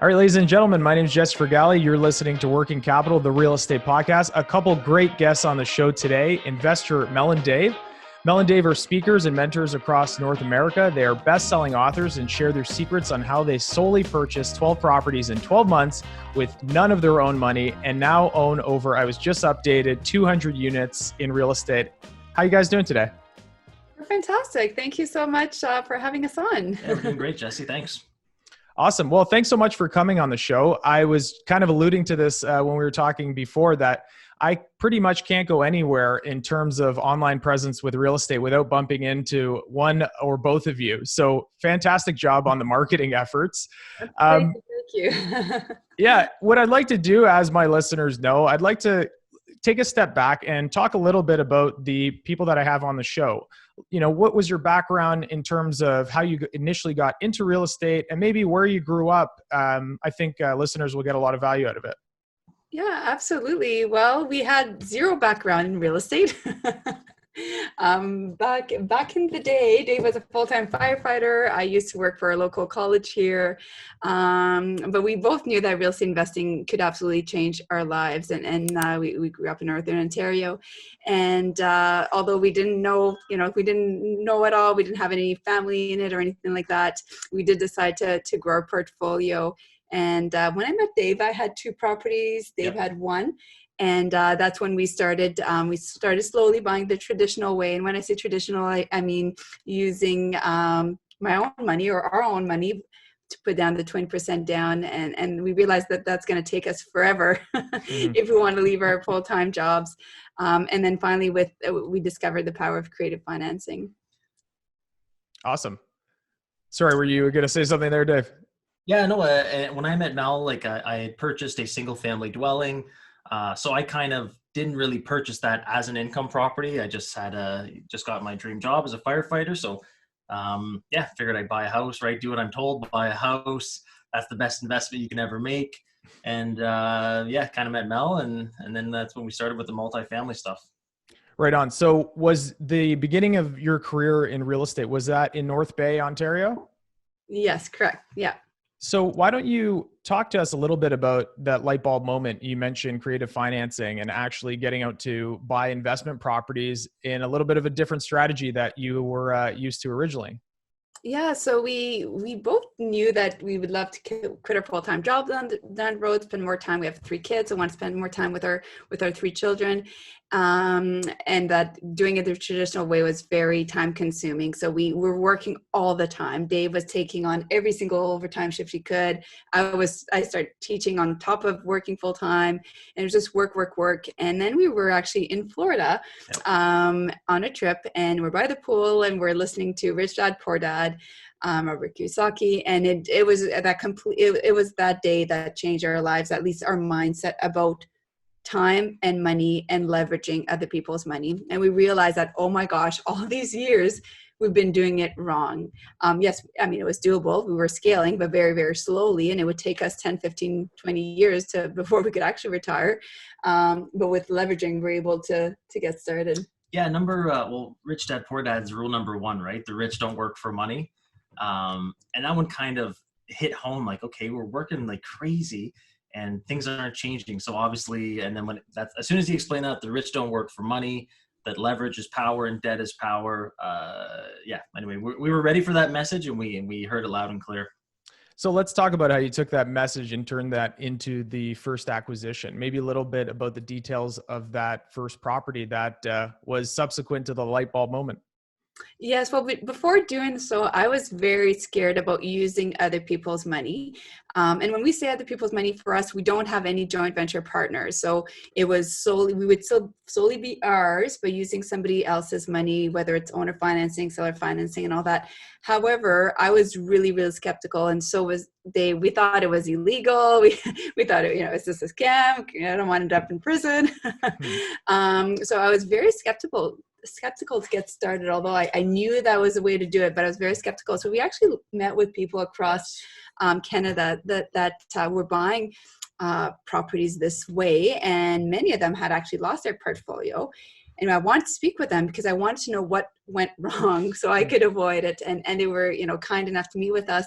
All right, ladies and gentlemen, my name is Jess Fergali. You're listening to Working Capital, the real estate podcast. A couple great guests on the show today. Investor Mel and Dave. Mel and Dave are speakers and mentors across North America. They are best-selling authors and share their secrets on how they solely purchased 12 properties in 12 months with none of their own money and now own over, I was just updated, 200 units in real estate. How you guys doing today? We're fantastic. Thank you so much for having us on. Yeah, we're doing great, Jesse. Thanks. Awesome. Well, thanks so much for coming on the show. I was kind of alluding to this when we were talking before that I pretty much can't go anywhere in terms of online presence with real estate without bumping into one or both of you. So fantastic job on the marketing efforts. Thank you. Yeah. What I'd like to do, as my listeners know, I'd like to take a step back and talk a little bit about the people that I have on the show. You know, what was your background in terms of how you initially got into real estate and maybe where you grew up? I think listeners will get a lot of value out of it. Yeah, absolutely. Well, we had zero background in real estate. Back in the day, Dave was a full-time firefighter. I used to work for a local college here. But we both knew that real estate investing could absolutely change our lives. And we grew up in Northern Ontario. And although we didn't know, we didn't know at all, we didn't have any family in it or anything like that, we did decide to grow our portfolio. And when I met Dave, I had 2 properties. Dave had 1. And that's when we started slowly buying the traditional way. And when I say traditional, I mean using my own money or our own money to put down the 20% down. And we realized that that's going to take us forever if we want to leave our full-time jobs. And then finally, we discovered the power of creative financing. Awesome. Sorry, were you going to say something there, Dave? Yeah, no, when I met Mel, I had purchased a single family dwelling. So I kind of didn't really purchase that as an income property. I just got my dream job as a firefighter. So figured I'd buy a house, right? Do what I'm told, buy a house. That's the best investment you can ever make. And kind of met Mel. And then that's when we started with the multifamily stuff. Right on. So was the beginning of your career in real estate, was that in North Bay, Ontario? Yes, correct. Yeah. So why don't you talk to us a little bit about that light bulb moment? You mentioned creative financing and actually getting out to buy investment properties in a little bit of a different strategy that you were used to originally. Yeah, so we both knew that we would love to quit our full-time job down the road, spend more time. We have 3 kids. I want to spend more time with our 3 children. And that doing it the traditional way was very time consuming. So we were working all the time. Dave was taking on every single overtime shift he could. I started teaching on top of working full time, and it was just work. And then we were actually in Florida, on a trip, and we're by the pool and we're listening to Rich Dad, Poor Dad, Robert Kiyosaki. And it was that day that changed our lives, at least our mindset about time and money and leveraging other people's money. And we realized that, oh my gosh, all these years we've been doing it wrong. Yes, I mean, it was doable. We were scaling, but very, very slowly. And it would take us 10, 15, 20 years before we could actually retire. But with leveraging, we're able to get started. Yeah, Rich Dad, Poor Dad's rule number 1, right? The rich don't work for money. And that one kind of hit home like, okay, we're working like crazy and things aren't changing. So obviously, and then as soon as he explained that the rich don't work for money, that leverage is power and debt is power. Anyway, we were ready for that message and we heard it loud and clear. So let's talk about how you took that message and turned that into the first acquisition. Maybe a little bit about the details of that first property that was subsequent to the light bulb moment. Yes, well, before doing so, I was very scared about using other people's money. And when we say other people's money, for us, we don't have any joint venture partners. So we would still solely be ours, but using somebody else's money, whether it's owner financing, seller financing, and all that. However, I was really, really skeptical. And so was they. We thought it was illegal. We thought, is this a scam? I don't want to end up in prison. So I was very skeptical to get started, although I knew that was a way to do it, but I was very skeptical. So we actually met with people across Canada that were buying properties this way, and many of them had actually lost their portfolio. And I wanted to speak with them because I wanted to know what went wrong so I could avoid it. And they were, kind enough to meet with us.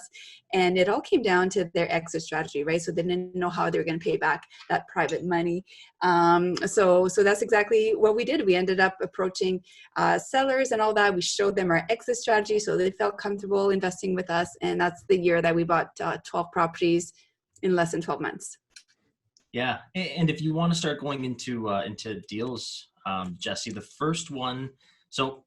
And it all came down to their exit strategy, right? So they didn't know how they were going to pay back that private money. So that's exactly what we did. We ended up approaching sellers and all that. We showed them our exit strategy so they felt comfortable investing with us. And that's the year that we bought 12 properties in less than 12 months. Yeah. And if you want to start going into deals, Jesse, the first one, so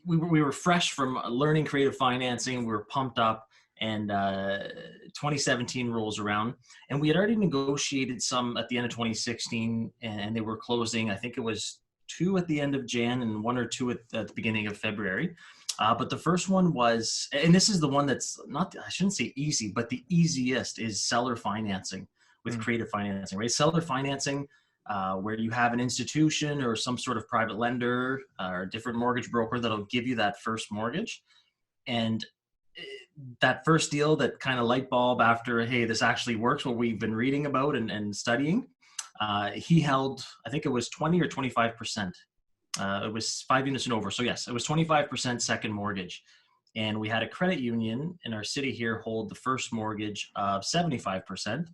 we were fresh from learning creative financing. We were pumped up, and 2017 rolls around, and we had already negotiated some at the end of 2016, and they were closing. I think it was 2 at the end of Jan and 1 or 2 at the beginning of February. But the first one was, and this is the one that's not, I shouldn't say easy, but the easiest is seller financing with creative financing, right? Seller financing, where you have an institution or some sort of private lender or a different mortgage broker that'll give you that first mortgage. And that first deal, that kind of light bulb after, hey, this actually works, what we've been reading about and studying, he held, I think it was 20 or 25%. It was 5 units and over. So yes, it was 25% second mortgage. And we had a credit union in our city here hold the first mortgage of 75%.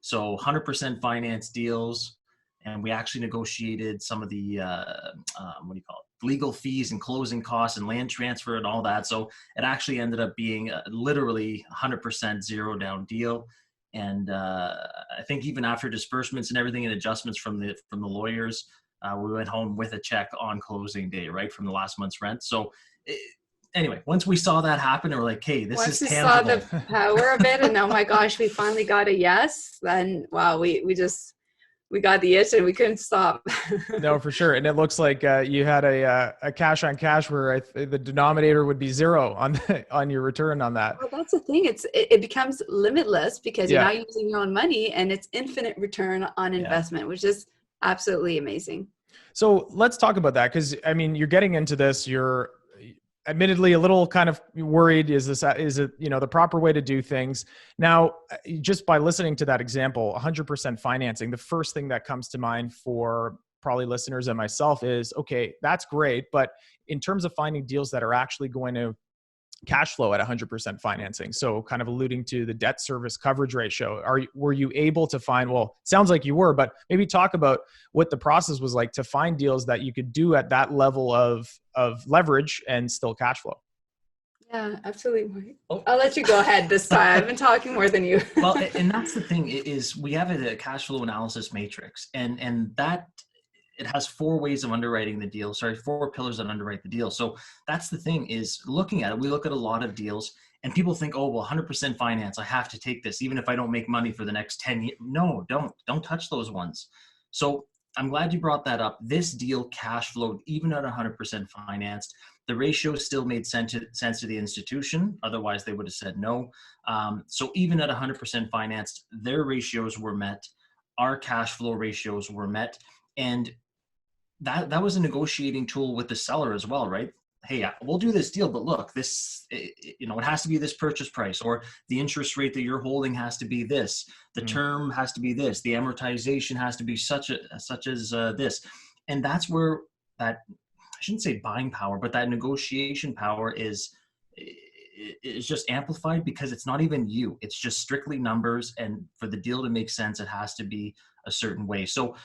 So 100% finance deals. And we actually negotiated some of the, legal fees and closing costs and land transfer and all that. So it actually ended up being literally 100% zero down deal. And I think even after disbursements and everything and adjustments from the lawyers, we went home with a check on closing day, right, from the last month's rent. So anyway, once we saw that happen, we're like, hey, this is tangible. Once we saw the power of it, and oh my gosh, we finally got a yes, then wow, we got the itch and we couldn't stop. No, for sure. And it looks like you had a cash on cash where the denominator would be 0 on your return on that. Well, that's the thing. It becomes limitless because you're not using your own money, and it's infinite return on investment, which is absolutely amazing. So let's talk about that. Cause I mean, you're getting into this, you're admittedly a little kind of worried. Is it, the proper way to do things? Now, just by listening to that example, 100% financing, the first thing that comes to mind for probably listeners and myself is, okay, that's great. But in terms of finding deals that are actually going to cash flow at 100% financing, so kind of alluding to the debt service coverage ratio, were you able to find, well, it sounds like you were, but maybe talk about what the process was like to find deals that you could do at that level of leverage and still cash flow? Yeah, absolutely. I'll let you go ahead this time. I've been talking more than you. Well, and that's the thing is we have a cash flow analysis matrix, and that it has 4 ways of underwriting the deal. 4 pillars that underwrite the deal. So that's the thing is looking at it. We look at a lot of deals and people think, oh, well, 100% finance, I have to take this, even if I don't make money for the next 10 years. No, don't touch those ones. So I'm glad you brought that up. This deal cash flowed even at 100% financed. The ratio still made sense to the institution. Otherwise they would have said no. So even at 100% financed, their ratios were met. Our cash flow ratios were met. And that was a negotiating tool with the seller as well, right? Hey, we'll do this deal, but look, this, it has to be this purchase price, or the interest rate that you're holding has to be this, the term has to be this, the amortization has to be such as this. And that's where that, I shouldn't say buying power, but that negotiation power is just amplified because it's not even you, it's just strictly numbers. And for the deal to make sense, it has to be a certain way. So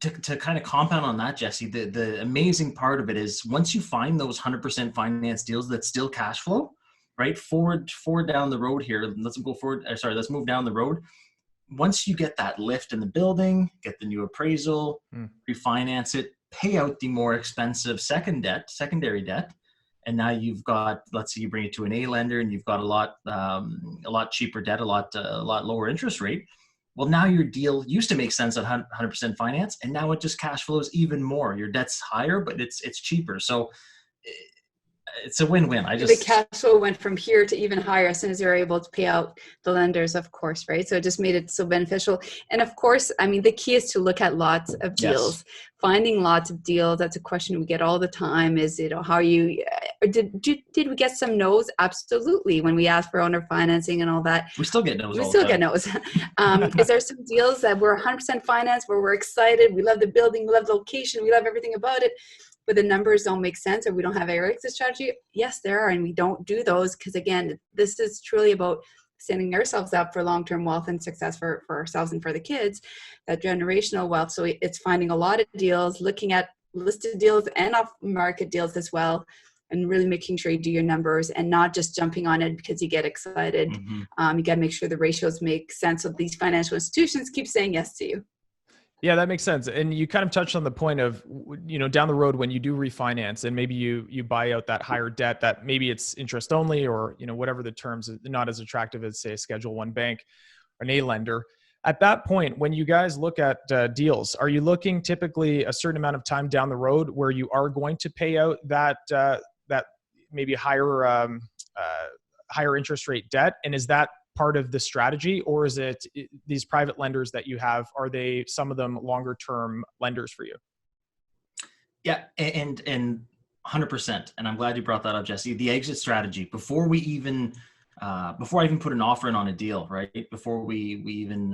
to kind of compound on that, Jesse, the amazing part of it is once you find those 100% finance deals that still cash flow, right? Forward down the road here. Let's move down the road. Once you get that lift in the building, get the new appraisal, refinance it, pay out the more expensive secondary debt. And now you've got, let's say you bring it to an A lender and you've got a lot cheaper debt, a lot lower interest rate. Well, now your deal used to make sense at 100% finance, and now it just cash flows even more. Your debt's higher, but it's cheaper. So it's a win-win. The cash flow went from here to even higher as soon as they're able to pay out the lenders, of course, right? So it just made it so beneficial. And of course, I mean, the key is to look at lots of deals. Yes. Finding lots of deals, that's a question we get all the time, is, you know, how you, did we get some no's? Absolutely. When we ask for owner financing and all that. We still get no's. We still get no's. Is there some deals that we're 100% financed, where we're excited, we love the building, we love the location, we love everything about it, but the numbers don't make sense, or we don't have our exit strategy? Yes, there are, and we don't do those because, again, this is truly about setting ourselves up for long-term wealth and success for ourselves and for the kids, that generational wealth. So it's finding a lot of deals, looking at listed deals and off-market deals as well, and really making sure you do your numbers and not just jumping on it because you get excited. Mm-hmm. You got to make sure the ratios make sense so these financial institutions keep saying yes to you. Yeah, that makes sense. And you kind of touched on the point of, you know, down the road when you do refinance and maybe you buy out that higher debt that maybe it's interest only, or, you know, whatever the terms, not as attractive as, say, a Schedule I bank or an A lender. At that point, when you guys look at deals, are you looking typically a certain amount of time down the road where you are going to pay out that maybe higher interest rate debt? And is that part of the strategy, or is it these private lenders that you have, are they, some of them, longer term lenders for you? Yeah, and 100%. And I'm glad you brought that up, Jesse. The exit strategy, before I even put an offer in on a deal, right? Before we even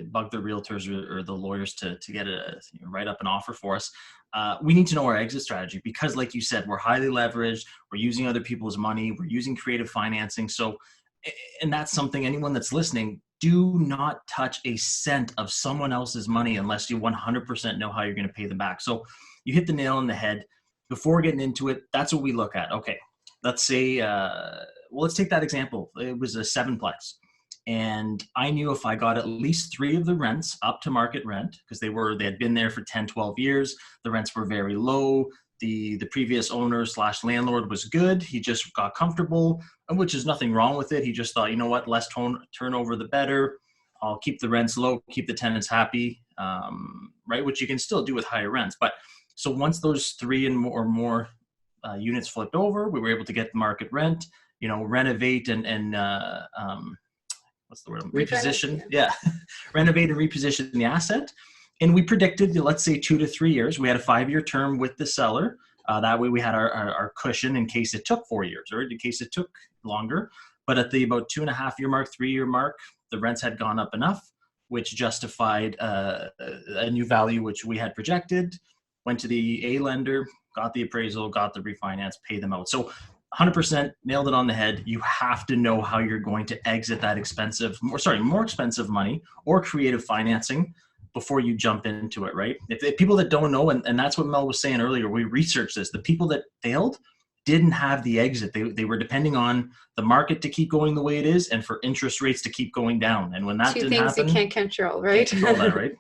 bug the realtors or the lawyers to get write up an offer for us, we need to know our exit strategy, because, like you said, we're highly leveraged. We're using other people's money. We're using creative financing. So, and that's something, anyone that's listening, do not touch a cent of someone else's money unless you 100% know how you're going to pay them back. So you hit the nail on the head. Before getting into it, that's what we look at. Okay, let's say, let's take that example. It was a 7-plex. And I knew if I got at least 3 of the rents up to market rent, because they had been there for 10, 12 years, the rents were very low. The previous owner / landlord was good. He just got comfortable, which is nothing wrong with it. He just thought, you know what, less turnover, the better. I'll keep the rents low, keep the tenants happy, right? Which you can still do with higher rents. But so once those 3 or more units flipped over, we were able to get the market rent, you know, renovate and what's the word? Reposition. Yeah. Renovate and reposition the asset. And we predicted, let's say 2 to 3 years. We had a 5-year term with the seller. That way we had our cushion in case it took 4 years, or in case it took longer. But at the about 2.5-year mark, 3-year mark, the rents had gone up enough, which justified a new value, which we had projected. Went to the A lender, got the appraisal, got the refinance, paid them out. So 100% nailed it on the head. You have to know how you're going to exit that more expensive money or creative financing before you jump into it, right? If people that don't know, and that's what Mel was saying earlier, we researched this, the people that failed didn't have the exit. They were depending on the market to keep going the way it is and for interest rates to keep going down. And when that didn't happen— 2 things you can't control, right? Can't control that, right?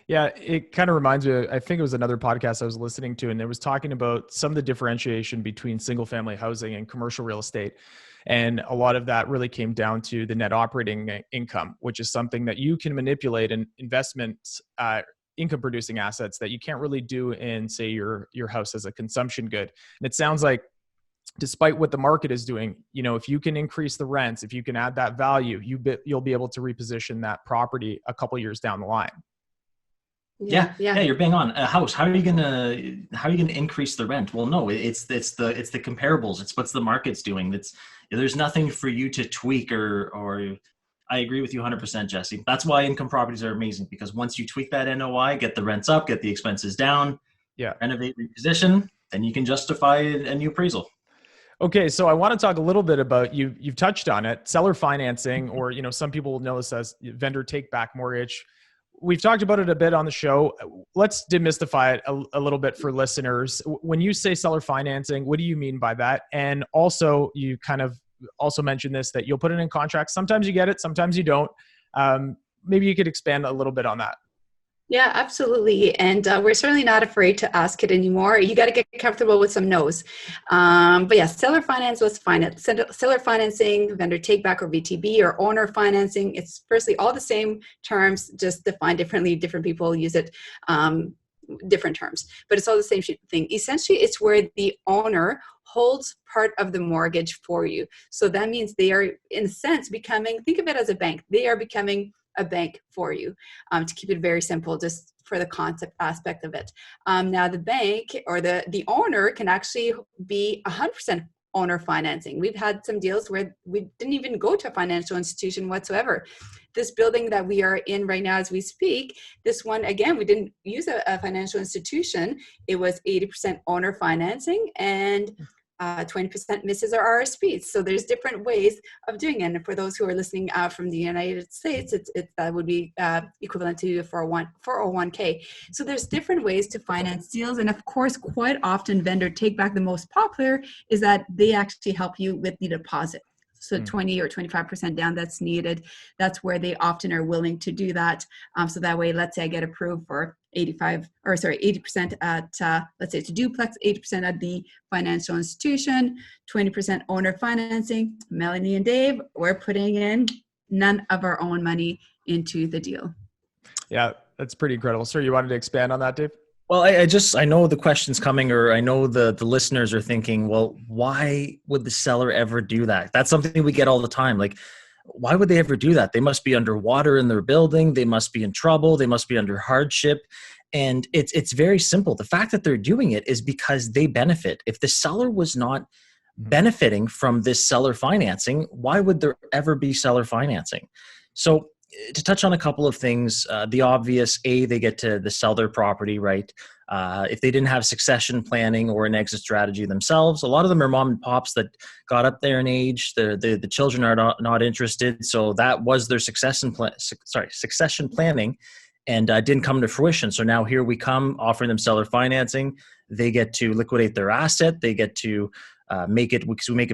Yeah, it kind of reminds me, I think it was another podcast I was listening to, and it was talking about some of the differentiation between single family housing and commercial real estate. And a lot of that really came down to the net operating income, which is something that you can manipulate in investments, income producing assets that you can't really do in, say, your house as a consumption good. And it sounds like, despite what the market is doing, you know, if you can increase the rents, if you can add that value, you'll be able to reposition that property a couple years down the line. Yeah, you're bang on. A house, how are you gonna increase the rent? Well, no, it's the comparables. It's what's the market's doing. There's nothing for you to tweak or I agree with you 100%, Jesse. That's why income properties are amazing, because once you tweak that NOI, get the rents up, get the expenses down, renovate, reposition, then you can justify a new appraisal. Okay, so I want to talk a little bit about, you've touched on it, seller financing, or, you know, some people will know this as vendor take back mortgage. We've talked about it a bit on the show. Let's demystify it a little bit for listeners. When you say seller financing, what do you mean by that? And also, you kind of also mentioned this, that you'll put it in contracts. Sometimes you get it, sometimes you don't. Maybe you could expand a little bit on that. Yeah, absolutely. And we're certainly not afraid to ask it anymore. You got to get comfortable with some no's. But yeah, seller finance, let's find it. Seller financing, vendor take back or VTB, or owner financing. It's firstly all the same terms, just defined differently. Different people use it, different terms, but it's all the same thing. Essentially, it's where the owner holds part of the mortgage for you. So that means they are, in a sense, becoming, think of it as a bank. They are becoming a bank for you, to keep it very simple, just for the concept aspect of it. Now the bank or the owner can actually be 100% owner financing. We've had some deals where we didn't even go to a financial institution whatsoever. This building that we are in right now as we speak, this one, again, we didn't use a financial institution. It was 80% owner financing and 20% misses our RSPs. So there's different ways of doing it. And for those who are listening from the United States, that would be equivalent to a 401k. So there's different ways to finance deals. And of course, quite often vendor take back, the most popular is that they actually help you with the deposit. So 20 or 25% down that's needed. That's where they often are willing to do that. So that way, let's say I get approved for 80% at, let's say it's a duplex, 80% at the financial institution, 20% owner financing. Melanie and Dave, we're putting in none of our own money into the deal. Yeah, that's pretty incredible. Sir, you wanted to expand on that, Dave? Well, I know the question's coming, or I know the listeners are thinking, well, why would the seller ever do that? That's something we get all the time. Like, why would they ever do that? They must be underwater in their building. They must be in trouble. They must be under hardship. And it's very simple. The fact that they're doing it is because they benefit. If the seller was not benefiting from this seller financing, why would there ever be seller financing? So to touch on a couple of things, the obvious, they get to sell their property, right? If they didn't have succession planning or an exit strategy themselves, a lot of them are mom and pops that got up there in age. The children are not interested. So that was their succession planning and didn't come to fruition. So now here we come offering them seller financing. They get to liquidate their asset. They get to make it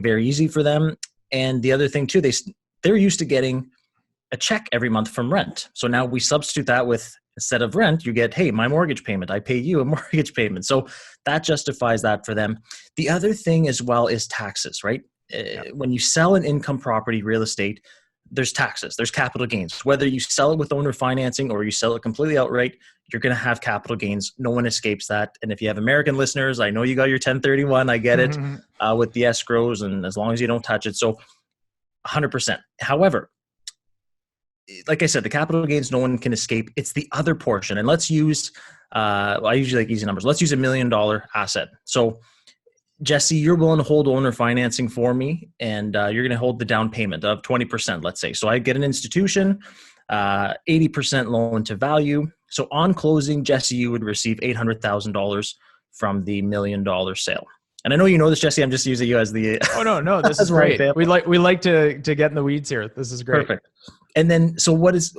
very easy for them. And the other thing too, they're used to getting a check every month from rent. So now we substitute that with, instead of rent, you get, hey, my mortgage payment, I pay you a mortgage payment. So that justifies that for them. The other thing as well is taxes, right? When you sell an income property, real estate, there's taxes, there's capital gains. Whether you sell it with owner financing or you sell it completely outright, you're going to have capital gains. No one escapes that. And if you have American listeners, I know you got your 1031, I get it, with the escrows, and as long as you don't touch it. So 100%. However, like I said, the capital gains, no one can escape. It's the other portion. And let's use, I usually like easy numbers. Let's use $1 million asset. So Jesse, you're willing to hold owner financing for me, and you're going to hold the down payment of 20%, let's say. So I get an institution, 80% loan to value. So on closing, Jesse, you would receive $800,000 from the $1 million sale. And I know you know this, Jesse. I'm just using you as the. Oh no, this is great. We like to get in the weeds here. This is great. Perfect. And then, so what is,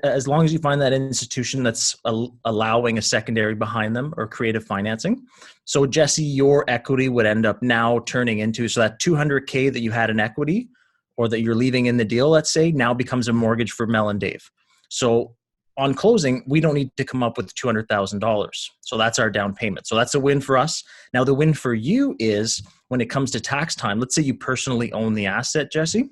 as long as you find that institution that's allowing a secondary behind them or creative financing. So Jesse, your equity would end up now turning into, so that $200K that you had in equity or that you're leaving in the deal, let's say, now becomes a mortgage for Mel and Dave. So on closing, we don't need to come up with $200,000. So that's our down payment. So that's a win for us. Now the win for you is when it comes to tax time, let's say you personally own the asset, Jesse,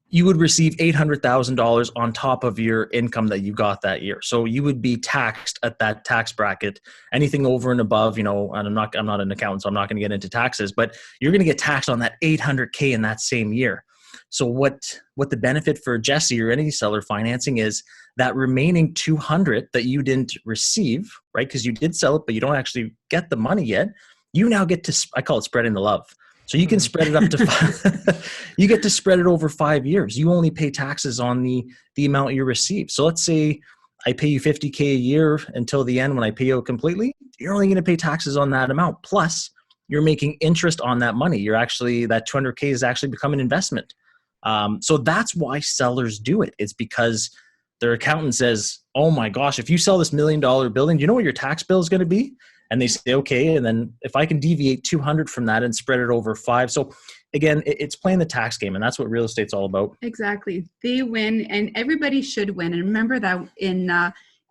you would receive $800,000 on top of your income that you got that year. So you would be taxed at that tax bracket. Anything over and above, and I'm not an accountant, so I'm not going to get into taxes, but you're going to get taxed on that $800K in that same year. So what the benefit for Jesse or any seller financing is that remaining $200 that you didn't receive, right? Because you did sell it, but you don't actually get the money yet. You now get to, I call it spreading the love. So you can spread it up to you get to spread it over 5 years. You only pay taxes on the amount you receive. So let's say I pay you $50K a year until the end when I pay you completely. You're only going to pay taxes on that amount. Plus, you're making interest on that money. That $200K is actually become an investment. So that's why sellers do it. It's because their accountant says, oh my gosh, if you sell this $1 million building, do you know what your tax bill is going to be? And they say, okay. And then if I can deviate 200 from that and spread it over 5. So again, it's playing the tax game, and that's what real estate's all about. Exactly. They win, and everybody should win. And remember that in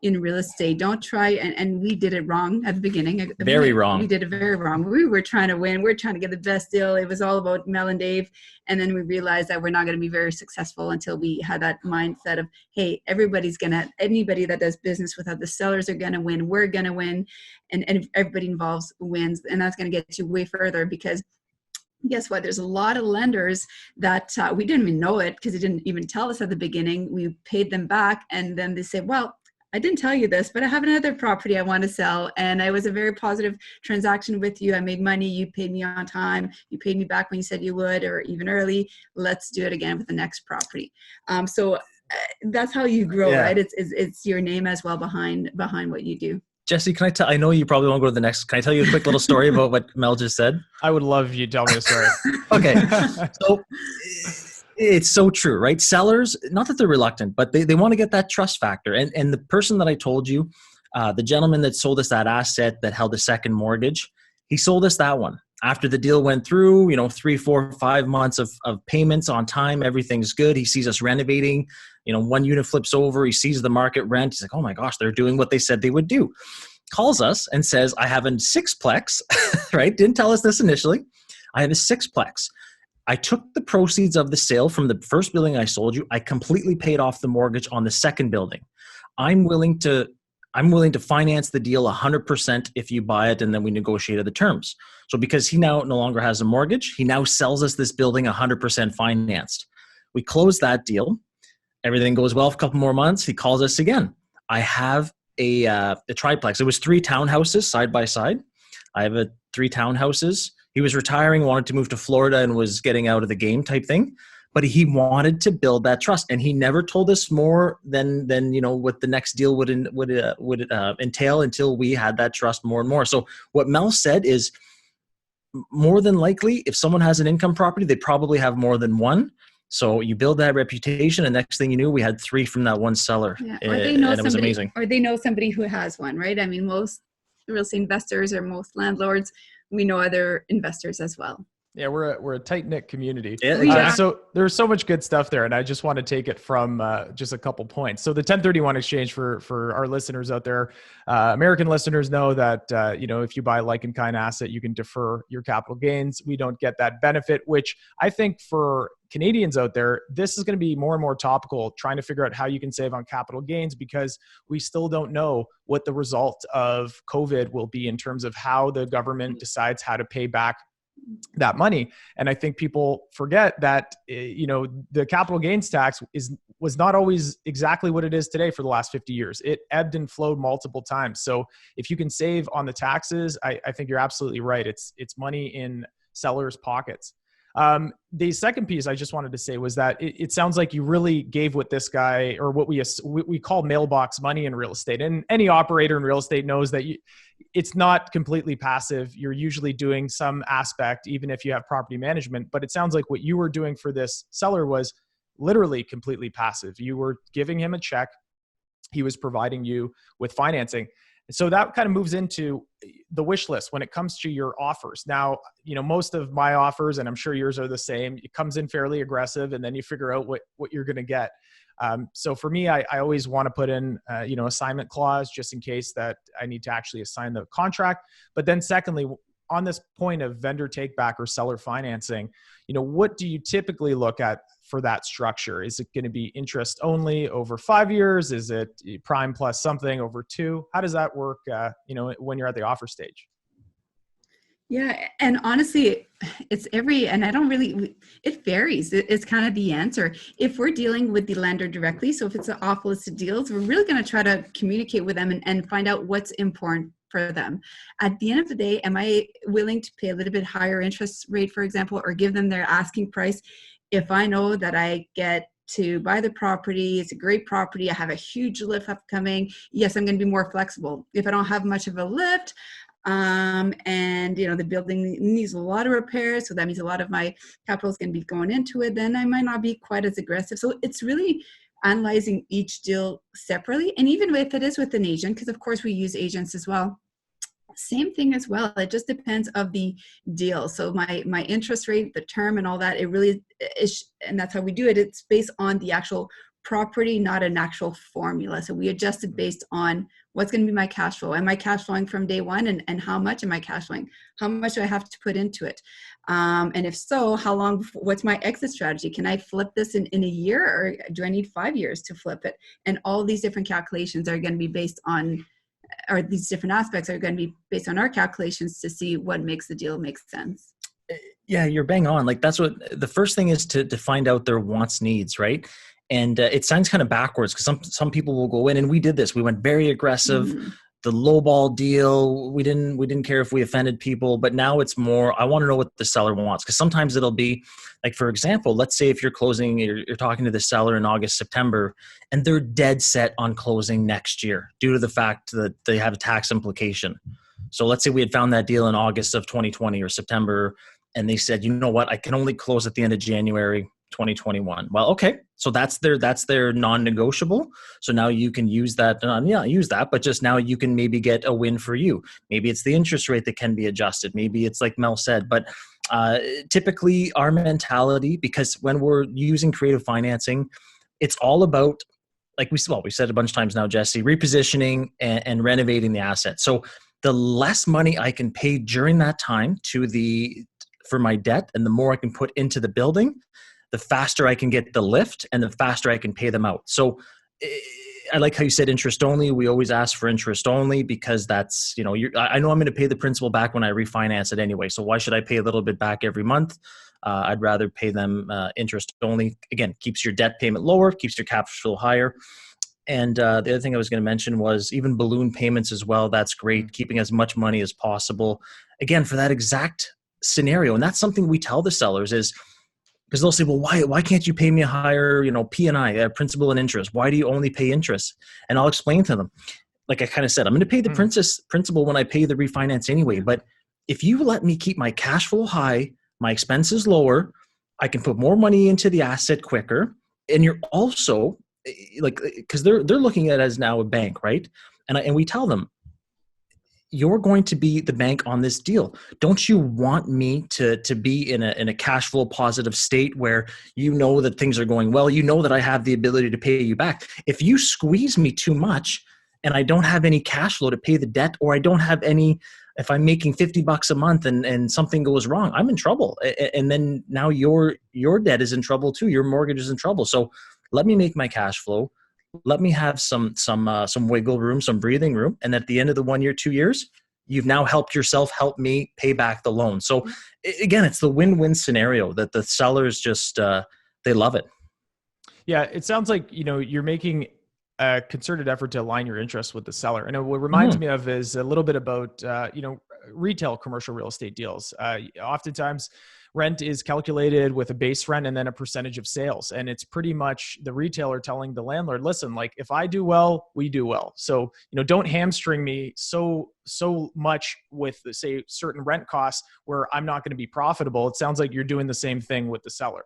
in real estate. Don't try, and we did it wrong at the beginning. Very wrong. We did it very wrong. We were trying to win. We were trying to get the best deal. It was all about Mel and Dave. And then we realized that we're not going to be very successful until we had that mindset of, hey, anybody that does business with us, the sellers are going to win. We're going to win. And everybody involved wins. And that's going to get you way further, because guess what? There's a lot of lenders that we didn't even know it because they didn't even tell us at the beginning. We paid them back, and then they said, well, I didn't tell you this, but I have another property I want to sell. And it was a very positive transaction with you. I made money. You paid me on time. You paid me back when you said you would, or even early. Let's do it again with the next property. So that's how you grow, right? It's your name as well behind what you do. Jesse, can I tell? I know you probably won't go to the next. Can I tell you a quick little story about what Mel just said? I would love you to tell me a story. Okay. So it's so true, right? Sellers, not that they're reluctant, but they want to get that trust factor. And the person that I told you, the gentleman that sold us that asset that held a second mortgage, he sold us that one. After the deal went through, 3, 4, 5 months of payments on time, everything's good. He sees us renovating, one unit flips over, he sees the market rent. He's like, oh my gosh, they're doing what they said they would do. Calls us and says, I have a sixplex, right? Didn't tell us this initially. I have a sixplex. I took the proceeds of the sale from the first building I sold you. I completely paid off the mortgage on the second building. I'm willing to finance the deal 100% if you buy it, and then we negotiated the terms. So because he now no longer has a mortgage, he now sells us this building 100% financed. We close that deal. Everything goes well for a couple more months. He calls us again. I have a triplex. It was 3 townhouses side by side. I have 3 townhouses. He was retiring, wanted to move to Florida, and was getting out of the game type thing. But he wanted to build that trust, and he never told us more than what the next deal would entail until we had that trust more and more. So what Mel said is, more than likely, if someone has an income property, they probably have more than one. So you build that reputation, and next thing you knew, we had 3 from that one seller. Yeah. And it was amazing. Or they know somebody who has one, right? I mean, most real estate investors or most landlords, we know other investors as well. Yeah, we're a tight-knit community. Yeah, exactly. So there's so much good stuff there, and I just want to take it from just a couple points. So the 1031 exchange for our listeners out there, American listeners know that if you buy a like-in-kind asset, you can defer your capital gains. We don't get that benefit, which I think for Canadians out there, this is going to be more and more topical, trying to figure out how you can save on capital gains, because we still don't know what the result of COVID will be in terms of how the government decides how to pay back that money. And I think people forget that, the capital gains tax was not always exactly what it is today for the last 50 years. It ebbed and flowed multiple times. So if you can save on the taxes, I think you're absolutely right. It's money in sellers' pockets. The second piece I just wanted to say was that it sounds like you really gave what this guy, or what we call mailbox money in real estate. And any operator in real estate knows that it's not completely passive. You're usually doing some aspect, even if you have property management. But it sounds like what you were doing for this seller was literally completely passive. You were giving him a check. He was providing you with financing. So that kind of moves into the wish list when it comes to your offers. Now, most of my offers, and I'm sure yours are the same, it comes in fairly aggressive, and then you figure out what you're going to get. So for me, I always want to put in, assignment clause just in case that I need to actually assign the contract. But then secondly, on this point of vendor take back or seller financing, what do you typically look at for that structure? Is it going to be interest only over 5 years? Is it prime plus something over 2? How does that work, when you're at the offer stage? Yeah. And honestly, it varies. It's kind of the answer. If we're dealing with the lender directly, so if it's an off listed deals, we're really going to try to communicate with them and find out what's important for them. At the end of the day, am I willing to pay a little bit higher interest rate, for example, or give them their asking price if I know that I get to buy the property, it's a great property, I have a huge lift upcoming? Yes, I'm going to be more flexible. If I don't have much of a lift, and the building needs a lot of repairs, so that means a lot of my capital is going to be going into it, then I might not be quite as aggressive. So it's really analyzing each deal separately. And even if it is with an agent, because of course we use agents as well, same thing as well. It just depends of the deal. So my interest rate, the term and all that, it really is, and that's how we do it. It's based on the actual property, not an actual formula. So we adjusted based on what's going to be my cash flow. Am I cash flowing from day one? And how much am I cash flowing? How much do I have to put into it? And if so, how long, what's my exit strategy? Can I flip this in a year, or do I need 5 years to flip it? And all these different calculations are going to be based on, or these different aspects are going to be based on our calculations to see what makes the deal make sense. Yeah, you're bang on. Like, that's what the first thing is, to find out their wants, needs, right? And it sounds kind of backwards, because some people will go in, and we did this. We went very aggressive, the lowball deal. We didn't care if we offended people, but now it's more, I want to know what the seller wants. Because sometimes it'll be like, for example, let's say if you're closing, you're talking to the seller in August, September, and they're dead set on closing next year due to the fact that they have a tax implication. So let's say we had found that deal in August of 2020 or September, and they said, you know what, I can only close at the end of January 2021. Well, okay. So that's their non-negotiable. So now you can use that, but just now you can maybe get a win for you. Maybe it's the interest rate that can be adjusted. Maybe it's like Mel said, but typically our mentality, because when we're using creative financing, it's all about, like we said a bunch of times now, Jesse, repositioning and renovating the asset. So the less money I can pay during that time for my debt, and the more I can put into the building, the faster I can get the lift and the faster I can pay them out. So I like how you said interest only. We always ask for interest only, because that's, I know I'm going to pay the principal back when I refinance it anyway. So why should I pay a little bit back every month? I'd rather pay them interest only. Again, keeps your debt payment lower, keeps your cash flow higher. And the other thing I was going to mention was even balloon payments as well. That's great. Keeping as much money as possible. Again, for that exact scenario. And that's something we tell the sellers, is because they'll say, well, why can't you pay me a higher, P&I, principal and interest? Why do you only pay interest? And I'll explain to them, like I kind of said, I'm going to pay the principal when I pay the refinance anyway. But if you let me keep my cash flow high, my expenses lower, I can put more money into the asset quicker. And you're also like, because they're looking at it as now a bank, right? And we tell them, you're going to be the bank on this deal. Don't you want me to be in a cash flow positive state where you know that things are going well? You know that I have the ability to pay you back. If you squeeze me too much and I don't have any cash flow to pay the debt, or I don't have any, if I'm making $50 a month and something goes wrong, I'm in trouble. And then now your debt is in trouble too. Your mortgage is in trouble. So let me make my cash flow. Let me have some wiggle room, some breathing room. And at the end of the 1 year, 2 years, you've now helped yourself help me pay back the loan. So again, it's the win-win scenario that the sellers just, they love it. Yeah. It sounds like, you're making a concerted effort to align your interests with the seller. And what reminds me of is a little bit about, retail commercial real estate deals. Oftentimes rent is calculated with a base rent and then a percentage of sales. And it's pretty much the retailer telling the landlord, listen, like if I do well, we do well. So, don't hamstring me so much with, say, certain rent costs where I'm not going to be profitable. It sounds like you're doing the same thing with the seller.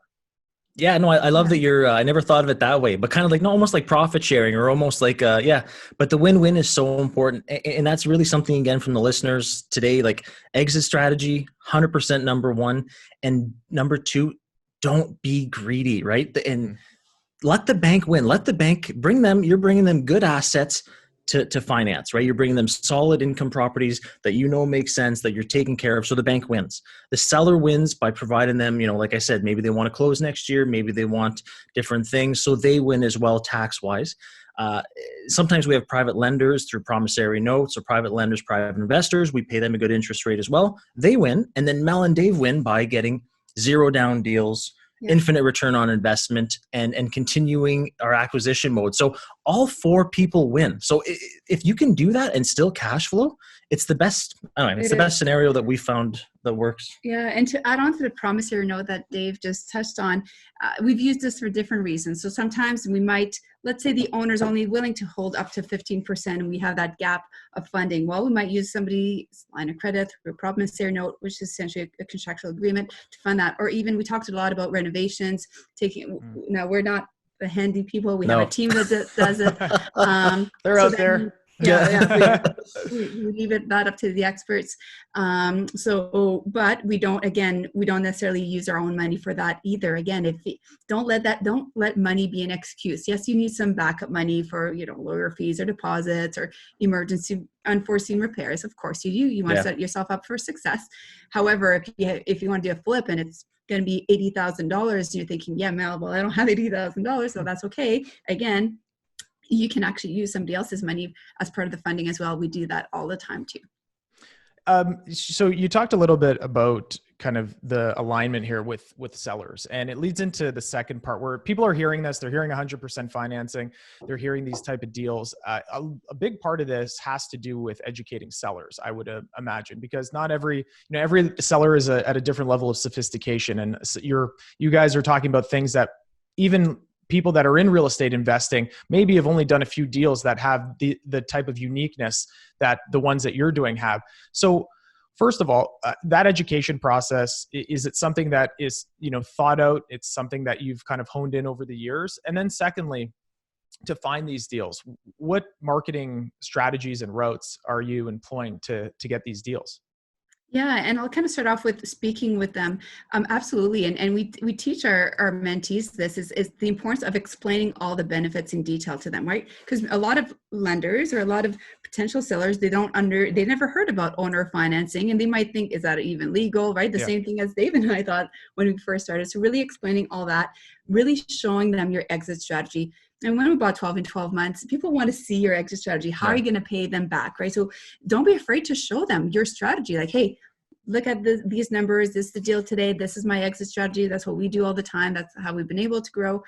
Yeah, no, I love that you're, I never thought of it that way, but kind of like, no, almost like profit sharing, or almost like, but the win-win is so important. And that's really something, again, from the listeners today, like exit strategy, 100% number one. And number two, don't be greedy, right? And let the bank win. Let the bank you're bringing them good assets to finance, right? You're bringing them solid income properties that make sense, that you're taking care of. So the bank wins. The seller wins by providing them, like I said, maybe they want to close next year. Maybe they want different things. So they win as well tax-wise. Sometimes we have private lenders through promissory notes, or private lenders, private investors. We pay them a good interest rate as well. They win. And then Mel and Dave win by getting zero down deals, infinite return on investment, and continuing our acquisition mode. So all four people win. So if you can do that and still cash flow, it's the best. It's the best scenario that we found that works. Yeah, and to add on to the promissory note that Dave just touched on, we've used this for different reasons. So sometimes we might, let's say the owner's only willing to hold up to 15%, and we have that gap of funding. Well, we might use somebody's line of credit through a promissory note, which is essentially a contractual agreement to fund that. Or even we talked a lot about renovations. Now we're not the handy people. We have a team that does it. They're out there. We leave that up to the experts. But we don't necessarily use our own money for that either. Again, don't let money be an excuse. Yes, you need some backup money for, lawyer fees or deposits or emergency unforeseen repairs. Of course you do. You want to set yourself up for success. However, if you want to do a flip and it's going to be $80,000, and you're thinking, yeah, Mel, well, I don't have $80,000, so that's okay. Again, you can actually use somebody else's money as part of the funding as well. We do that all the time too. So you talked a little bit about kind of the alignment here with sellers, and it leads into the second part where people are hearing this, they're hearing 100% financing, they're hearing these type of deals. A big part of this has to do with educating sellers, I would imagine, because not every seller is at a different level of sophistication. And you guys are talking about things that even people that are in real estate investing maybe have only done a few deals that have the type of uniqueness that the ones that you're doing have. So first of all, that education process, is it something that is, thought out? It's something that you've kind of honed in over the years? And then secondly, to find these deals, what marketing strategies and routes are you employing to get these deals? Yeah, and I'll kind of start off with speaking with them. Absolutely. And we teach our mentees this is the importance of explaining all the benefits in detail to them, right? Because a lot of lenders or a lot of potential sellers, they never heard about owner financing, and they might think, is that even legal, right? The same thing as Dave and I thought when we first started. So really explaining all that, really showing them your exit strategy. And when we bought 12 in 12 months, people want to see your exit strategy. How are you going to pay them back, right? So don't be afraid to show them your strategy. Like, hey, look at these numbers. This is the deal today. This is my exit strategy. That's what we do all the time. That's how we've been able to grow.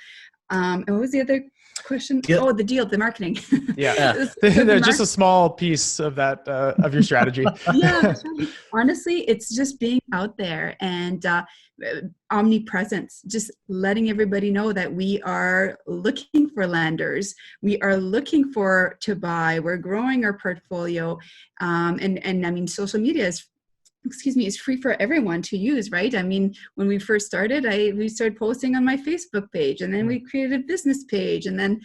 And what was the other question? Yeah. Oh, the deal, the marketing. Yeah. They're just a small piece of that, of your strategy. Yeah. Honestly, it's just being out there and omnipresence, just letting everybody know that we are looking for lenders. We are looking to buy. We're growing our portfolio. And I mean, social media is free for everyone to use, right? I mean, when we first started, we started posting on my Facebook page, and then we created a business page, and then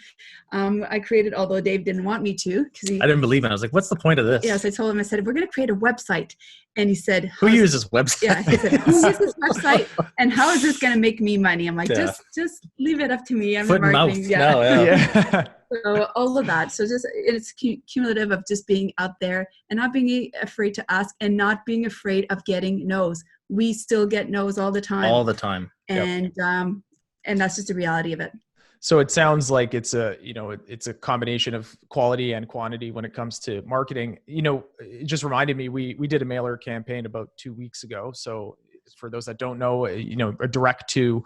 I created, although Dave didn't want me to, because I didn't believe it. I was like, what's the point of this? Yes, I told him, I said, we're going to create a website. And he said, who uses website? Yeah, he said, who uses this website? And how is this going to make me money? I'm like, just leave it up to me. I'm foot and mouth. Yeah. So all of that. So it's cumulative of just being out there and not being afraid to ask and not being afraid of getting no's. We still get no's all the time. All the time. And that's just the reality of it. So it sounds like it's a combination of quality and quantity when it comes to marketing. It just reminded me, we did a mailer campaign about 2 weeks ago. So for those that don't know, a direct to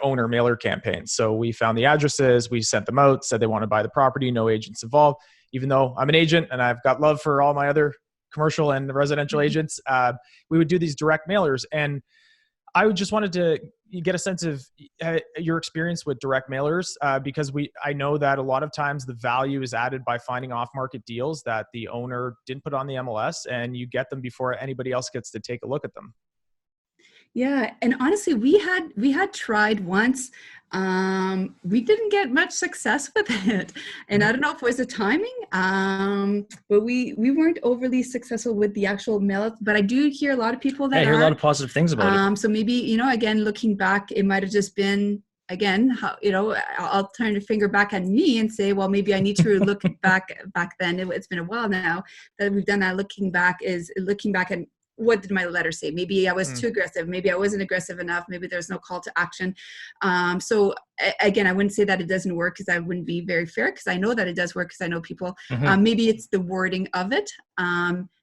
owner mailer campaign. So we found the addresses, we sent them out, said they want to buy the property, no agents involved. Even though I'm an agent and I've got love for all my other commercial and residential agents, we would do these direct mailers. And I just wanted to get a sense of your experience with direct mailers, because I know that a lot of times the value is added by finding off-market deals that the owner didn't put on the MLS, and you get them before anybody else gets to take a look at them. Yeah, and honestly, we had tried once. We didn't get much success with it, and I don't know if it was the timing, but we weren't overly successful with the actual mail. But I do hear a lot of people that I hear a lot of positive things about it. So maybe again, looking back, it might have just been how I'll turn the finger back at me and say, well, maybe I need to look back then. It's been a while now that we've done that. Looking back at, what did my letter say? Maybe I was too aggressive. Maybe I wasn't aggressive enough. Maybe there's no call to action. So again, I wouldn't say that it doesn't work, because I wouldn't be very fair, because I know that it does work, because I know people. Maybe it's the wording of it.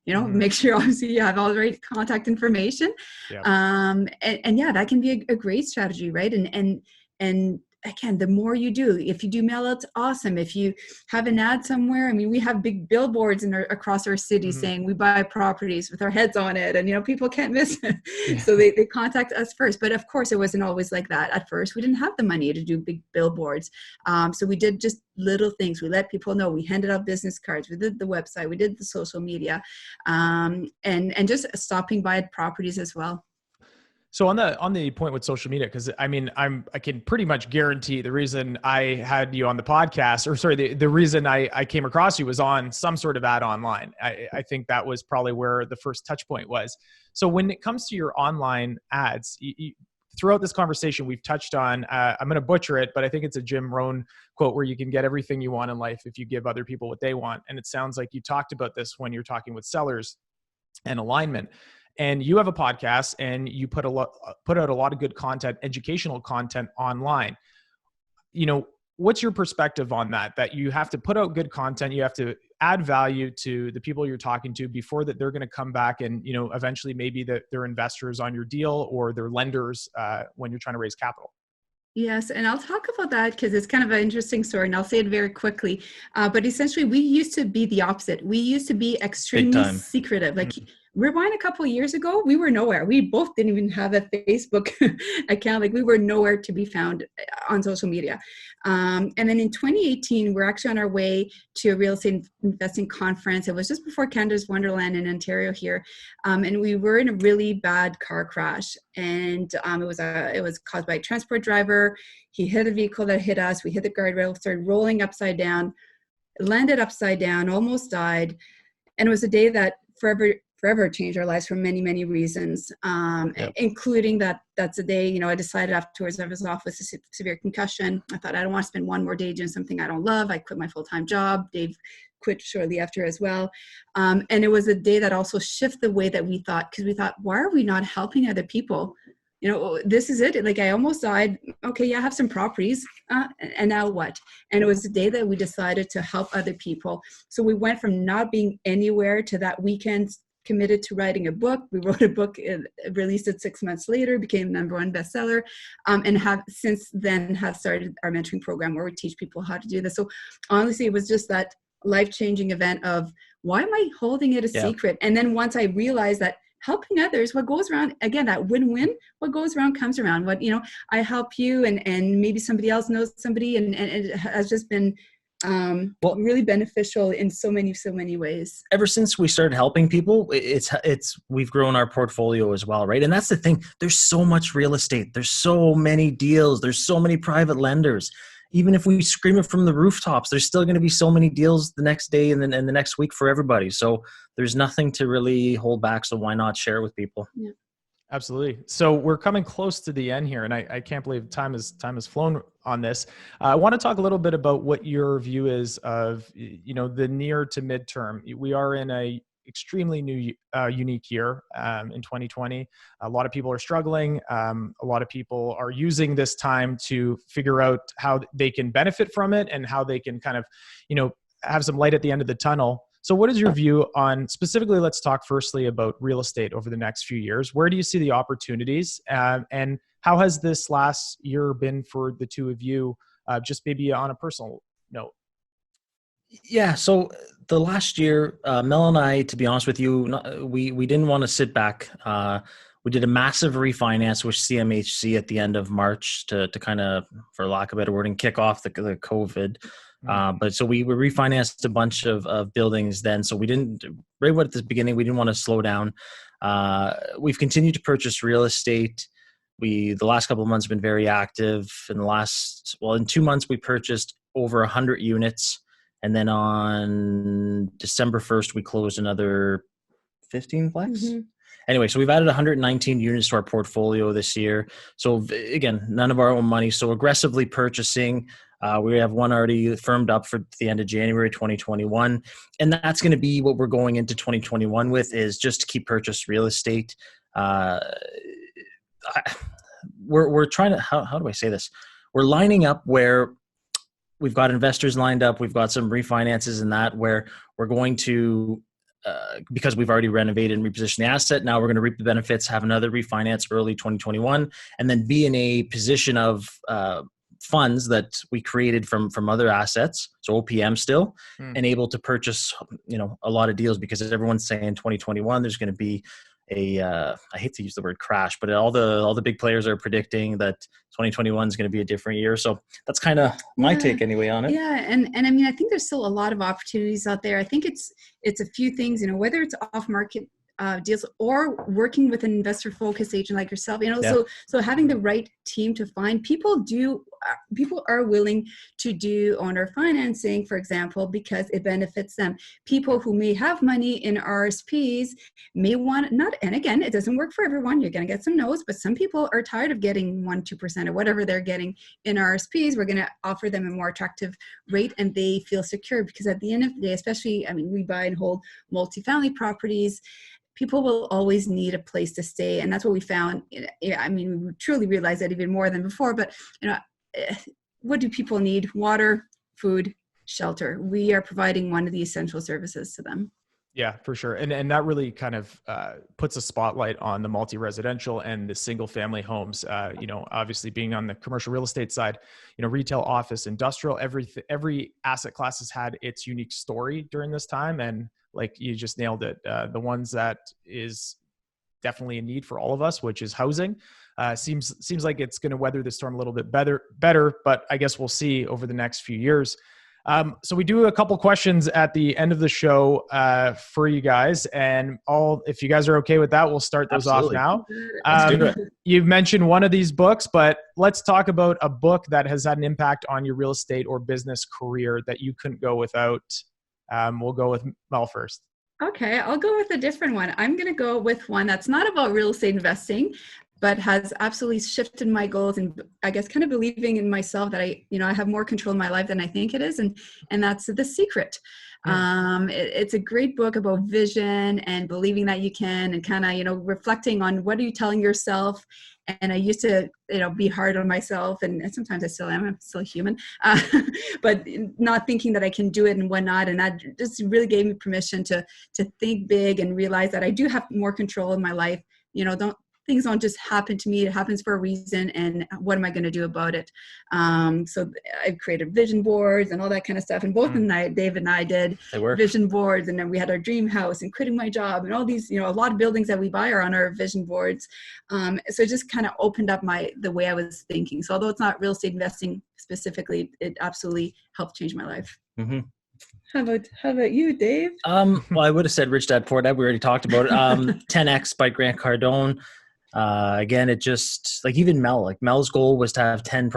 Make sure obviously you have all the right contact information. Yeah. And yeah, that can be a great strategy, right? And again, the more you do, if you do mail outs, awesome. If you have an ad somewhere, I mean, we have big billboards across our city saying we buy properties with our heads on it, and people can't miss it. Yeah. So they contact us first. But of course, it wasn't always like that. At first, we didn't have the money to do big billboards. So we did just little things. We let people know. We handed out business cards. We did the website. We did the social media, and just stopping by at properties as well. So on the point with social media, because I mean, I can pretty much guarantee the reason I had you on the podcast, or sorry, the reason I came across you was on some sort of ad online. I think that was probably where the first touch point was. So when it comes to your online ads, throughout this conversation, we've touched on, I'm going to butcher it, but I think it's a Jim Rohn quote where you can get everything you want in life if you give other people what they want. And it sounds like you talked about this when you're talking with sellers and alignment. And you have a podcast and you put out a lot of good content, educational content online. You know, what's your perspective on that? That you have to put out good content, you have to add value to the people you're talking to before that they're going to come back and, you know, eventually maybe they're investors on your deal or they're lenders when you're trying to raise capital. Yes, and I'll talk about that because it's kind of an interesting story, and I'll say it very quickly. But essentially, we used to be the opposite. We used to be extremely secretive. Like, rewind a couple of years ago, we were nowhere. We both didn't even have a Facebook account. Like, we were nowhere to be found on social media. And then in 2018, we're actually on our way to a real estate investing conference. It was just before Canada's Wonderland in Ontario here. And we were in a really bad car crash. And it was caused by a transport driver. He hit a vehicle that hit us. We hit the guardrail, started rolling upside down, landed upside down, almost died. And it was a day that forever changed our lives for many, many reasons, including that's a day, you know, I decided afterwards I was off with a severe concussion. I thought I don't want to spend one more day doing something I don't love. I quit my full-time job. Dave quit shortly after as well. And it was a day that also shifted the way that we thought, because we thought, why are we not helping other people? You know, this is it. Like, I almost died. Okay, yeah, I have some properties. And now what? And it was the day that we decided to help other people. So we went from not being anywhere to that weekend committed to writing a book. We wrote a book, released it 6 months later, became #1 bestseller, and have since then have started our mentoring program where we teach people how to do this. So honestly, it was just that life-changing event of, why am I holding it a secret? And then once I realized that helping others, what goes around, again, that win-win, what goes around comes around. What, you know, I help you and maybe somebody else knows somebody, and it has just been really beneficial in so many ways. Ever since we started helping people, we've grown our portfolio as well, right? And that's the thing. There's so much real estate. There's so many deals. There's so many private lenders. Even if we scream it from the rooftops, there's still going to be so many deals the next day and then the next week for everybody. So there's nothing to really hold back. So why not share it with people? Yeah. Absolutely. So we're coming close to the end here, and I can't believe time has flown on this. I want to talk a little bit about what your view is of, you know, the near to midterm. We are in a extremely new, unique year in 2020. A lot of people are struggling. A lot of people are using this time to figure out how they can benefit from it and how they can kind of, you know, have some light at the end of the tunnel. So what is your view on, specifically, let's talk firstly about real estate over the next few years. Where do you see the opportunities? And how has this last year been for the two of you, just maybe on a personal note? Yeah, so the last year, Mel and I, to be honest with you, we didn't want to sit back. We did a massive refinance with CMHC at the end of March to kind of, for lack of a better wording, kick off the COVID. But so we refinanced a bunch of buildings then. So we didn't, right at the beginning, we didn't want to slow down. We've continued to purchase real estate. The last couple of months have been very active. In 2 months, we purchased over 100 units. And then on December 1st, we closed another 15 flex. Mm-hmm. Anyway, so we've added 119 units to our portfolio this year. So again, none of our own money. So aggressively purchasing. We have one already firmed up for the end of January 2021. And that's going to be what we're going into 2021 with, is just to keep purchase real estate. We're trying to, how do I say this? We're lining up where we've got investors lined up. We've got some refinances in that where we're going to, because we've already renovated and repositioned the asset, now we're going to reap the benefits, have another refinance early 2021, and then be in a position of funds that we created from other assets, so OPM still, and able to purchase, you know, a lot of deals, because as everyone's saying, 2021 there's going to be I hate to use the word crash, but all the big players are predicting that 2021 is going to be a different year. So that's kind of my take anyway on it. Yeah. And I mean, I think there's still a lot of opportunities out there. I think it's a few things, you know, whether it's off market deals, or working with an investor focused agent like yourself, Yeah. so having the right team to find people are willing to do owner financing, for example, because it benefits them. People who may have money in RSPs may want not, and again, it doesn't work for everyone. You're going to get some no's, but some people are tired of getting 1-2% or whatever they're getting in RSPs. We're going to offer them a more attractive rate, and they feel secure, because at the end of the day, especially, I mean, we buy and hold multifamily properties. People will always need a place to stay, and that's what we found. I mean, we truly realized that even more than before. But what do people need? Water, food, shelter. We are providing one of the essential services to them. Yeah, for sure. And that really kind of puts a spotlight on the multi-residential and the single family homes. Obviously being on the commercial real estate side, retail, office, industrial, every asset class has had its unique story during this time. And like you just nailed it, the ones that is definitely a need for all of us, which is housing. Seems like it's going to weather the storm a little bit better, but I guess we'll see over the next few years. So we do a couple questions at the end of the show for you guys, and if you guys are okay with that, we'll start those off now. Let's do it. You've mentioned one of these books, but let's talk about a book that has had an impact on your real estate or business career that you couldn't go without. We'll go with Mel first. Okay, I'll go with a different one. I'm going to go with one that's not about real estate investing, but has absolutely shifted my goals, and I guess kind of believing in myself that I have more control in my life than I think it is. And that's The Secret. It's a great book about vision and believing that you can, and kind of, reflecting on what are you telling yourself. And I used to, be hard on myself, and sometimes I still am. I'm still human, but not thinking that I can do it and whatnot. And that just really gave me permission to think big and realize that I do have more control in my life. Things don't just happen to me. It happens for a reason. And what am I going to do about it? So I've created vision boards and all that kind of stuff. And both Dave and I did vision boards. And then we had our dream house and quitting my job and all these, a lot of buildings that we buy are on our vision boards. So it just kind of opened up the way I was thinking. So although it's not real estate investing specifically, it absolutely helped change my life. Mm-hmm. How about you, Dave? Well, I would have said Rich Dad Poor Dad. We already talked about it. 10X by Grant Cardone. Again, it just like even Mel's goal was to have 10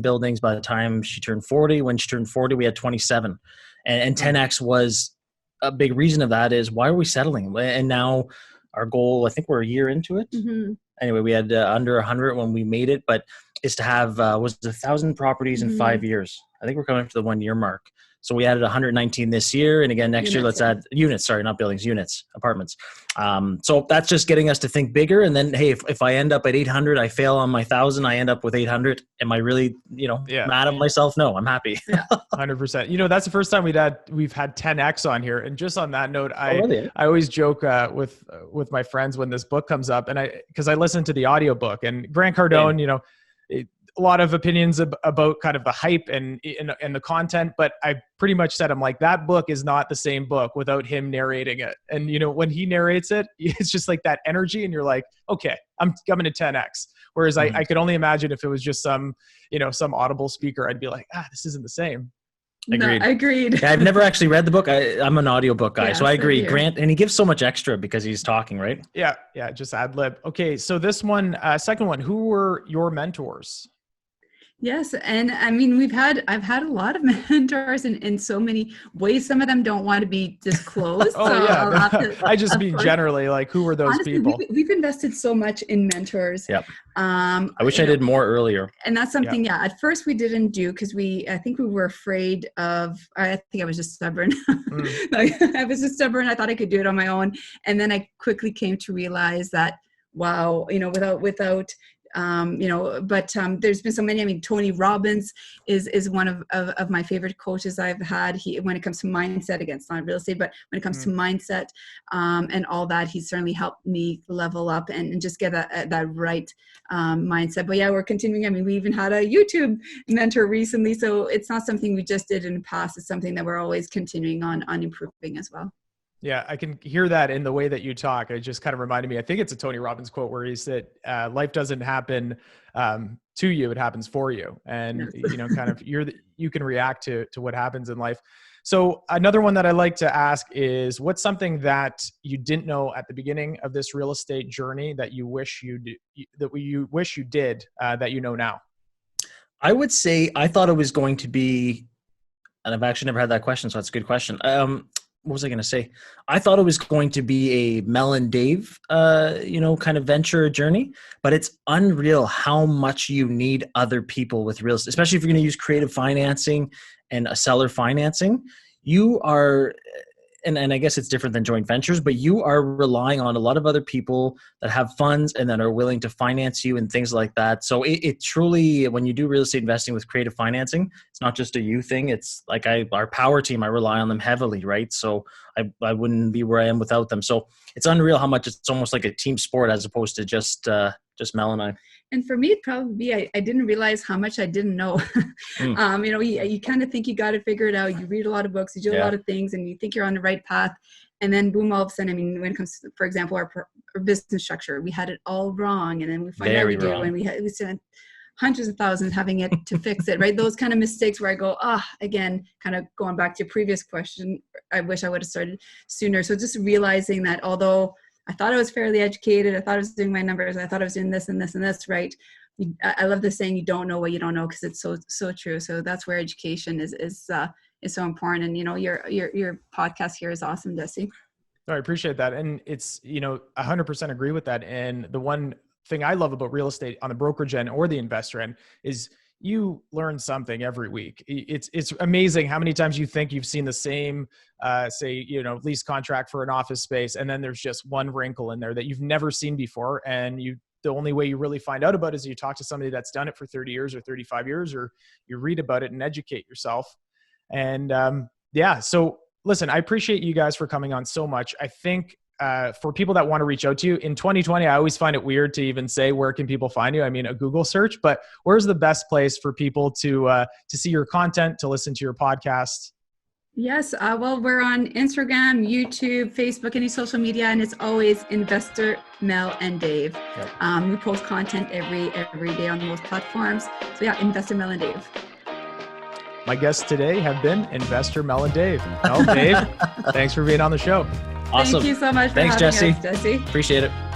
buildings by the time she turned 40. When she turned 40, we had 27, and 10X was a big reason of that. Is why are we settling? And now our goal, I think we're a year into it. Mm-hmm. Anyway, we had under 100 when we made it, but is to have was 1,000 proproperties in 5 years. I think we're coming up to the 1 year mark. So we added 119 this year. And again, next year, let's add units. Sorry, not buildings, units, apartments. So that's just getting us to think bigger. And then, hey, if I end up at 800, I fail on my 1,000, I end up with 800. Am I really, mad at myself? No, I'm happy. 100%. That's the first time we've had 10X on here. And just on that note, I always joke with my friends when this book comes up, and because I listen to the audiobook, and Grant Cardone, a lot of opinions about kind of the hype and the content, but I pretty much said, I'm like, that book is not the same book without him narrating it. And, when he narrates it, it's just like that energy, and you're like, okay, I'm coming to 10X. Whereas I could only imagine if it was just some Audible speaker, I'd be like, this isn't the same. Agreed. No, agreed. Yeah, I've never actually read the book. I'm an audiobook guy, so I agree. Here. Grant, and he gives so much extra because he's talking, right? Yeah, just ad lib. Okay, so this one, second one, who were your mentors? Yes. And I mean, I've had a lot of mentors in so many ways. Some of them don't want to be disclosed. I just mean generally, like, who were those people? We've invested so much in mentors. Yep. I wish I did more earlier. And that's something, at first we didn't do because I think we were afraid of, I think I was just stubborn. I was just stubborn. I thought I could do it on my own. And then I quickly came to realize that, wow, without but there's been so many. I mean, Tony Robbins is one of my favorite coaches I've had. When it comes to mindset, against not real estate, but when it comes to mindset and all that, he's certainly helped me level up and just get that right mindset. But we're continuing. I mean, we even had a YouTube mentor recently, so it's not something we just did in the past. It's something that we're always continuing on improving as well. Yeah, I can hear that in the way that you talk. It just kind of reminded me, I think it's a Tony Robbins quote where he said, life doesn't happen to you, it happens for you. And, Yes. kind of you can react to what happens in life. So another one that I like to ask is, what's something that you didn't know at the beginning of this real estate journey that you wish you did that you know now? I would say I thought it was going to be, and I've actually never had that question, so that's a good question. What was I going to say? I thought it was going to be a Mel and Dave, kind of venture journey, but it's unreal how much you need other people with real estate, especially if you're going to use creative financing and a seller financing. You are, and I guess it's different than joint ventures, but you are relying on a lot of other people that have funds and that are willing to finance you and things like that. So it truly, when you do real estate investing with creative financing, it's not just a you thing. It's like our power team, I rely on them heavily, right? So I wouldn't be where I am without them. So it's unreal how much it's almost like a team sport as opposed to just Mel and I. And for me, it'd probably be, I didn't realize how much I didn't know. You kind of think you got to figure it out. You read a lot of books, you do a lot of things, and you think you're on the right path. And then boom, all of a sudden, when it comes to, for example, our business structure, we had it all wrong. And then we find out we do, and we spent hundreds of thousands having it to fix it, right? Those kind of mistakes where I go, again, kind of going back to your previous question, I wish I would have started sooner. So just realizing that although I thought I was fairly educated, I thought I was doing my numbers, I thought I was doing this and this and this, right? I love the saying, you don't know what you don't know, because it's so true. So that's where education is so important. And, your podcast here is awesome, Jesse. I appreciate that. And it's, 100% agree with that. And the one thing I love about real estate on the brokerage end or the investor end is you learn something every week. It's amazing how many times you think you've seen the same, lease contract for an office space, and then there's just one wrinkle in there that you've never seen before. And the only way you really find out about it is you talk to somebody that's done it for 30 years or 35 years, or you read about it and educate yourself. And so listen, I appreciate you guys for coming on so much. I think for people that want to reach out to you in 2020, I always find it weird to even say, where can people find you? I mean, a Google search, but where's the best place for people to see your content, to listen to your podcast? Yes. Well, we're on Instagram, YouTube, Facebook, any social media, and it's always Investor Mel and Dave. Yep. We post content every day on those platforms. So yeah, Investor Mel and Dave. My guests today have been Investor Mel and Dave. Dave, thanks for being on the show. Awesome. Thank you so much for having us, Jesse. Appreciate it.